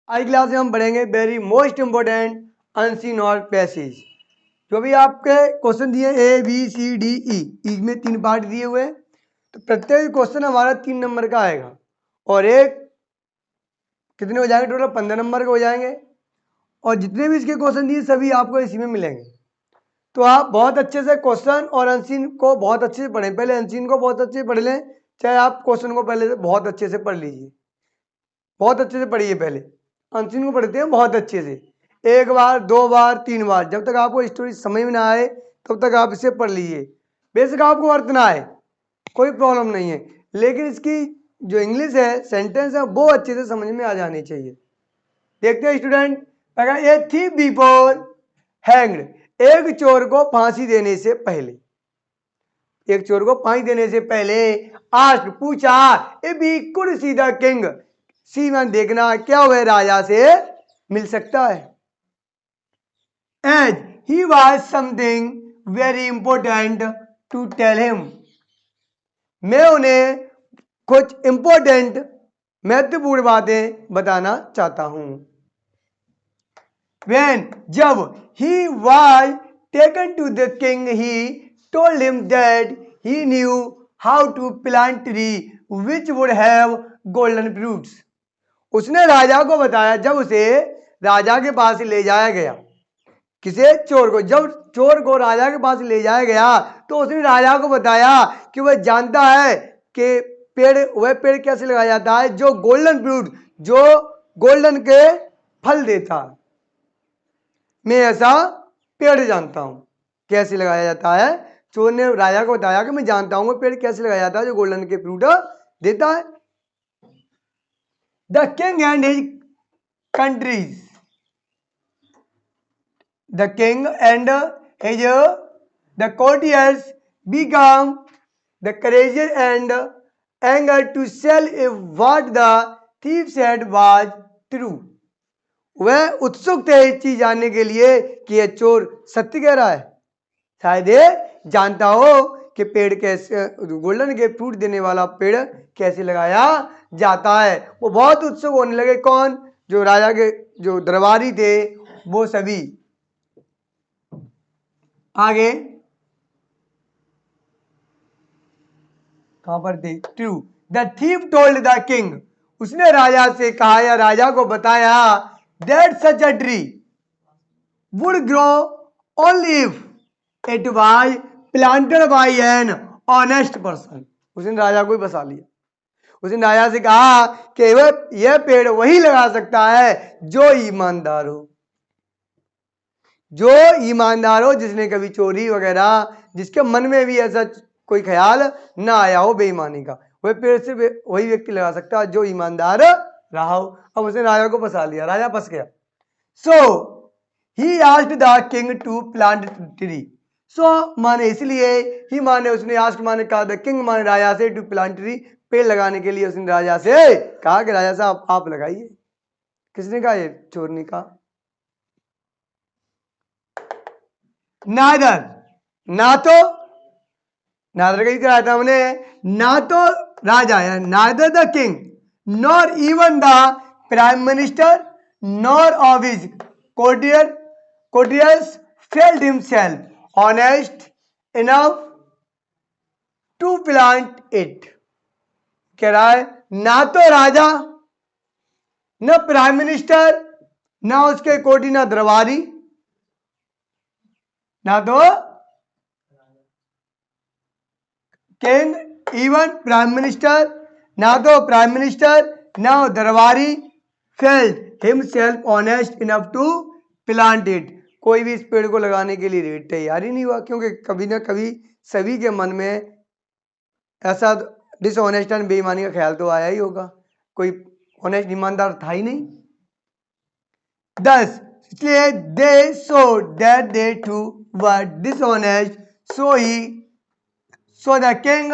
आज क्लास में हम पढ़ेंगे वेरी मोस्ट इम्पोर्टेंट अनसीन और पैसेज। जो भी आपके क्वेश्चन दिए A B C D E में 3 पार्ट दिए हुए हैं, तो प्रत्येक क्वेश्चन हमारा 3 नंबर का आएगा और एक कितने हो जाएंगे, टोटल 15 नंबर के हो जाएंगे। और जितने भी इसके क्वेश्चन दिए सभी आपको इसी में मिलेंगे। तो आप बहुत अच्छे से क्वेश्चन और अनसीन को बहुत अच्छे से पढ़ें। पहले अनसीन को बहुत अच्छे से पढ़ लें, चाहे आप क्वेश्चन को पहले से बहुत अच्छे से पढ़ लीजिए। बहुत अच्छे से पढ़िए, पहले अनसीन को पढ़ते हैं बहुत अच्छे से, 1 बार 2 बार 3 बार। जब तक आपको स्टोरी समझ में ना आए तब तक आप इसे पढ़ लीजिए। बेसिक आपको अर्थ ना आए कोई प्रॉब्लम नहीं है, लेकिन इसकी जो इंग्लिश है, सेंटेंस है, वो अच्छे से समझ में आ जानी चाहिए। देखते हैं student. A thief before hanged, एक चोर को फांसी देने से पहले, एक चोर को फांसी देने से पहले आस्क्ड, पूछा, if he could see the king, see मान देखना, क्या वह राजा से मिल सकता है। As he was something very important to tell him, मैं उन्हें कुछ इंपॉर्टेंट महत्वपूर्ण बातें बताना चाहता हूं। When, जब he was taken to the king, he told him that he knew how to plant tree which would have golden fruits. उसने राजा को बताया, जब उसे राजा के पास ले जाया गया, किसे, चोर को। जब चोर को राजा के पास ले जाया गया तो उसने राजा को बताया कि वह जानता है कि वह पेड़ कैसे लगाया जाता है जो गोल्डन फ्रूट, जो गोल्डन के फल देता है। मैं ऐसा पेड़ जानता हूं कैसे लगाया जाता है। चोर ने राजा को बताया कि मैं जानता हूं पेड़ कैसे लगाया जाता है जो गोल्डन के फ्रूट देता है। The king and his countries, the king and his the courtiers become the courageous and anger to sell if what the thief said was true. वह उत्सुक थे इस चीज जानने के लिए कि यह चोर सत्य कह रहा है। शायद ये जानता हो कि पेड़ कैसे, गोल्डन के फ्रूट देने वाला पेड़ कैसे लगाया जाता है। वो बहुत उत्सुक होने लगे। कौन? जो राजा के जो दरबारी थे वो सभी। आगे कहां पर थे? True, the thief told the king, उसने राजा से कहा या राजा को बताया, that such a tree would grow only if it was planted by an honest person. उसने राजा को ही बसा लिया। उसने राजा से कहा कि वह यह पेड़ वही लगा सकता है जो ईमानदार हो, जो ईमानदार हो, जिसने कभी चोरी वगैरह, जिसके मन में भी ऐसा कोई ख्याल ना आया हो बेईमानी का, वह पेड़ से वही व्यक्ति लगा सकता है जो ईमानदार रहा हो। अब उसने राजा को फंसा लिया, राजा फंस गया। So he asked the king to plant tree. So माने इसलिए, ही माने उसने, asked माने कहा, the king माने राजा से, to plant tree पेड़ लगाने के लिए उसने राजा से कहा कि राजा साहब आप लगाइए। किसने कहा? ये चोर ने कहा। नादर, ना तो, नादर का कराया था हमने, ना तो राजा है, neither the king nor even the prime minister nor of his courtiers felt himself honest enough to plant it. कह रहा है ना तो राजा, न प्राइम मिनिस्टर, ना उसके कोटी, ना दरबारी, ना तो किंग, इवन प्राइम मिनिस्टर, ना तो प्राइम मिनिस्टर, ना दरबारी, felt himself honest enough to plant it. कोई भी इस पेड़ को लगाने के लिए तैयार ही नहीं हुआ, क्योंकि कभी ना कभी सभी के मन में ऐसा डिसऑनेस्ट एंड बेईमानी का ख्याल तो आया ही होगा। कोई ऑनेस्ट ईमानदार था ही नहीं। 10 इसलिए they showed that they too were dishonest, so the king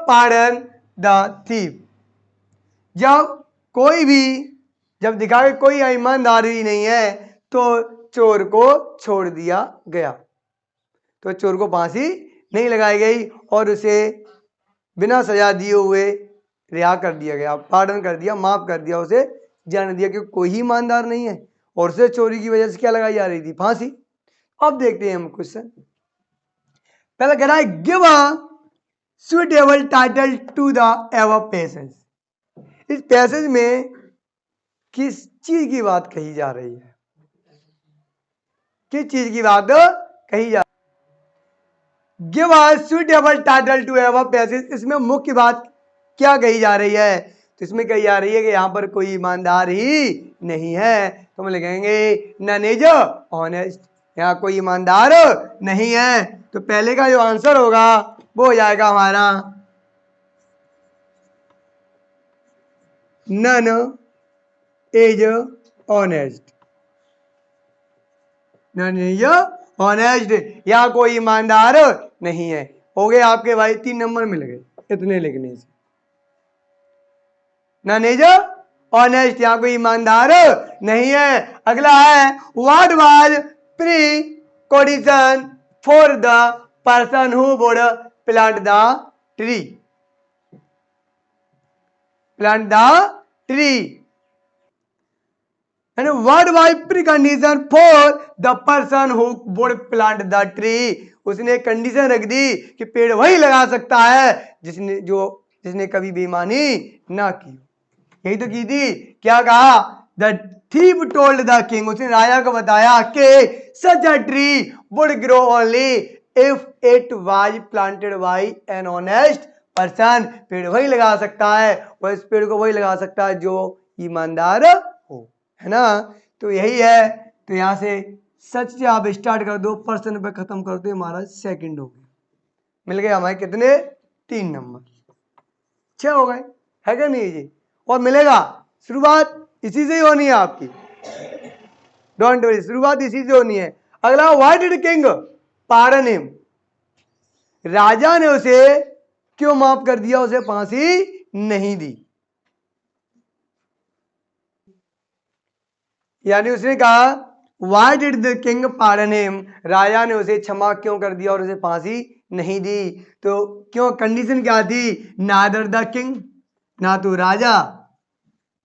pardoned the thief. जब दिखा कि कोई ईमानदारी नहीं है तो चोर को छोड़ दिया गया, तो चोर को फांसी नहीं लगाई गई और उसे बिना सजा दिए हुए रिहा कर दिया गया, पार्डन कर दिया, माफ कर दिया उसे जाने दिया कि कोई ही ईमानदार नहीं है और उसे चोरी की वजह से क्या लगाई जा रही थी, फांसी। अब देखते हैं हम क्वेश्चन। पहला कह रहा है give a suitable title to the above passage. इस पैसेज में किस चीज की बात कही जा रही है, किस चीज की बात कही जा रही है? Give a suitable title to above passage, इसमें मुख्य बात क्या कही जा रही है? तो इसमें कही जा रही है कि यहां पर कोई ईमानदार ही नहीं है, तो हम लिखेंगे नन इज ऑनेस्ट, यहाँ कोई ईमानदार नहीं है। तो पहले का जो आंसर होगा वो हो जाएगा हमारा none is honest, none is honest, यहाँ कोई ईमानदार नहीं है। हो गए आपके भाई 3 नंबर मिल गए इतने लिखने से। नन इज ऑनेस्ट, यहाँ कोई ईमानदार नहीं है। अगला है what was pre condition for the person who would plant the tree, plant the tree. And what was precondition for the person who would plant the tree? उसने कंडीशन रख दी कि पेड़ वही लगा सकता है जिसने कभी बेईमानी ना की। यही तो की थी। क्या कहा? The thief told the king, उसने राजा को बताया कि such a tree would grow only if it was planted by an honest person। पेड़ वही लगा सकता है, वह इस पेड़ को वही लगा सकता है जो ईमानदार हो, है ना। तो यही है। तो यहां से सच से आप स्टार्ट कर दो, पर्सन पे खत्म कर दो, हमारा सेकंड हो गया। मिल गए हमारे कितने? 3 नंबर, 6 हो गए, है क्या नहीं जी? और मिलेगा, शुरुआत इसी से ही होनी है आपकी, डोंट वरी, शुरुआत इसी से होनी है। अगला, why did king pardon him? राजा ने उसे क्यों माफ कर दिया, उसे फांसी नहीं दी? यानी उसने कहा why did the king pardon him, राजा ने उसे क्षमा क्यों कर दिया और उसे फांसी नहीं दी? तो क्यों, कंडीशन क्या थी? नादर द किंग, ना तो राजा,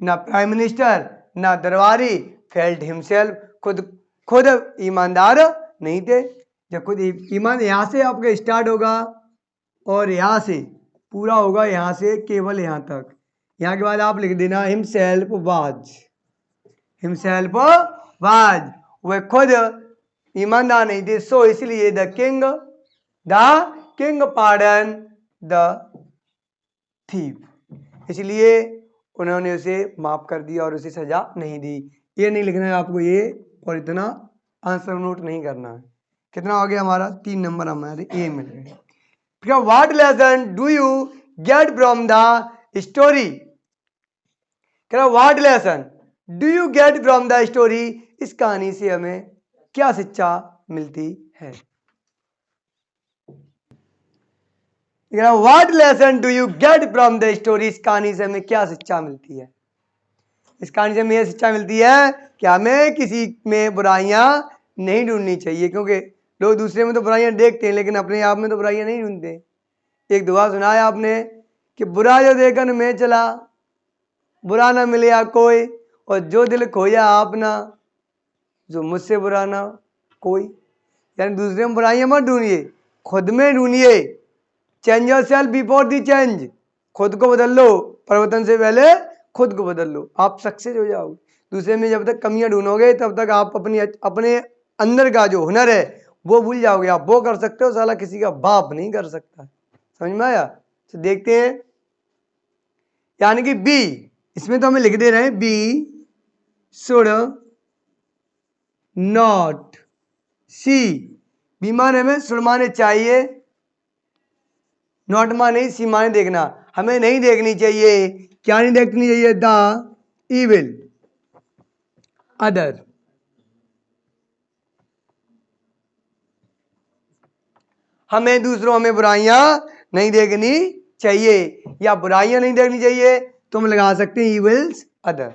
ना प्राइम मिनिस्टर, ना दरबारी, फेल्ट हिमसेल्फ, खुद ईमानदार नहीं थे। जब खुद ईमान, यहां से आपका स्टार्ट होगा और यहां से पूरा होगा, यहां से केवल यहां तक। यहां के बाद आप लिख देना हिमसेल्फ वाज, हिमसेल्फ वाज, वह खुद ईमानदार नहीं थे। सो इसलिए the king pardon the thief, इसलिए उन्होंने उसे माफ कर दिया और उसे सजा नहीं दी। ये नहीं लिखना है आपको, ये और इतना आंसर नोट नहीं करना है। कितना हो गया हमारा? 3 नंबर हमारे ये मिल गए। फिर what lesson do you get from the story? What lesson do you get from the story? इस कहानी से हमें क्या शिक्षा मिलती है? What lesson do you get from the story? इस कहानी से हमें क्या शिक्षा मिलती है? इस कहानी से हमें यह शिक्षा मिलती है कि हमें किसी में बुराइयां नहीं ढूंढनी चाहिए, क्योंकि लोग दूसरे में तो बुराइयां देखते हैं लेकिन अपने आप में तो बुराइयां नहीं ढूंढते। एक दुआ सुनाया आपने कि बुरा जो देखन में चला, बुरा ना मिले या कोई, और जो दिल खोया आपना, जो मुझसे बुरा ना कोई। यानी दूसरे में बुराइयां मत ढूंढिए, खुद में ढूंढिए। Change your self before the change, खुद को बदल लो, परिवर्तन से पहले खुद को बदल लो, आप सक्सेस हो जाओगे। दूसरे में जब तक कमियां ढूंढोगे तब तक आप अपने अंदर का जो हुनर है वो भूल जाओगे। आप वो कर सकते हो, साला किसी का बाप नहीं कर सकता। समझ में आया? तो देखते हैं, यानी कि बी, इसमें तो हमें लिख दे रहे हैं we should not see. We माने हमें शुड माने चाहिए, नॉट माने सी माने देखना, हमें नहीं देखनी चाहिए। क्या नहीं देखनी चाहिए? द इविल अदर, हमें दूसरों में बुराइयां नहीं देखनी चाहिए, या बुराइयां नहीं देखनी चाहिए तो हम लगा सकते हैं इविल्स अदर।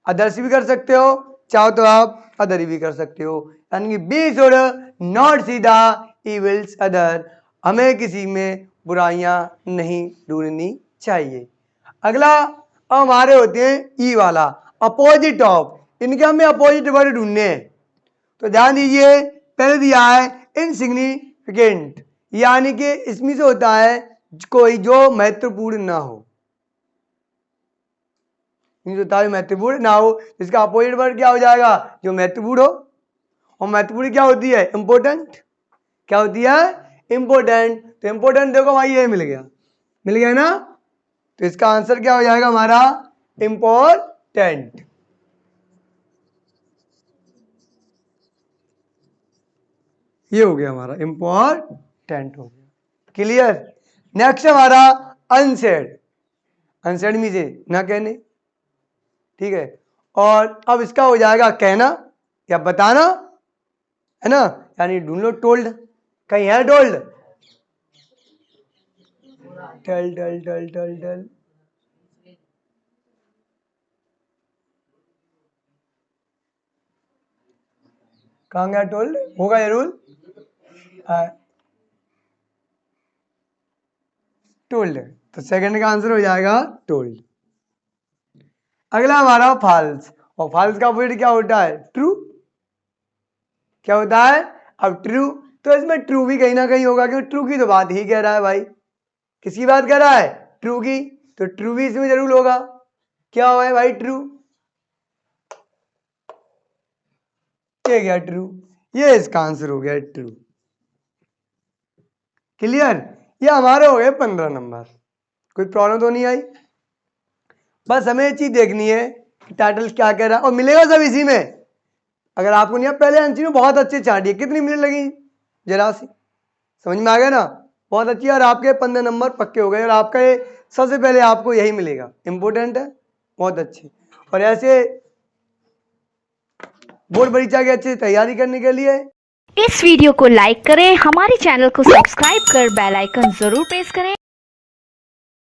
अदर्स भी कर सकते हो, चाहो तो आप अदर भी कर सकते हो। यानी कि we should not see the evils other, हमें किसी में बुराइयां नहीं ढूंढनी चाहिए। अगला अब हमारे होते हैं ई वाला, अपोजिट ऑफ, इनके हमें अपोजिट वर्ड ढूंढने हैं। तो ध्यान दीजिए, पहले दिया है इनसिग्निफिकेंट, यानी कि इसमें से होता है कोई जो महत्वपूर्ण ना हो, महत्वपूर्ण ना हो, इसका अपोजिट वर्ड क्या हो जाएगा, जो महत्वपूर्ण हो। और महत्वपूर्ण क्या होती है, इंपोर्टेंट। क्या होती है, इंपोर्टेंट। तो इंपोर्टेंट देखो भाई, ये मिल गया ना। तो इसका आंसर क्या हो जाएगा हमारा, इंपोर्टेंट। ये हो गया हमारा इंपोर्टेंट, हो गया। क्लियर। नेक्स्ट हमारा अनसेड। अनसेड मीन से ना कहने, ठीक है। और अब इसका हो जाएगा कहना या बताना, है ना, यानी ढूंढ लो टोल्ड, कहीं है टोल्ड, टल टल टल टल टल, कहाँ गया टोल्ड, होगा जरूर, टोल्ड। तो सेकंड का आंसर हो जाएगा टोल्ड। अगला हमारा फाल्स, और फाल्स का वर्ड क्या होता है, ट्रू। क्या होता है, अब ट्रू, तो इसमें ट्रू भी कहीं ना कहीं होगा, क्योंकि ट्रू की तो बात ही कह रहा है भाई, किसकी बात कर रहा है, ट्रू की, तो ट्रू भी इसमें जरूर होगा। क्या हुआ है भाई, ट्रू, ये गया ट्रू, ये इसका आंसर हो गया ट्रू। क्लियर। ये हमारे हो गए 15 नंबर। कोई प्रॉब्लम तो नहीं आई, बस हमें ये चीज देखनी है कि टाइटल क्या कह रहा है, और मिलेगा सब इसी में। अगर आपको नहीं, पहले आंसर में बहुत अच्छे चार्ट, कितनी मिनट लगी, जरा सी समझ में आ गया ना, बहुत अच्छी। और आपके 15 नंबर पक्के हो गए, और आपका ये सबसे पहले आपको यही मिलेगा, इंपोर्टेंट है, बहुत अच्छी। और ऐसे बोर्ड परीक्षा की अच्छी तैयारी करने के लिए इस वीडियो को लाइक करें, हमारे चैनल को सब्सक्राइब कर बेल आइकन जरूर प्रेस करें।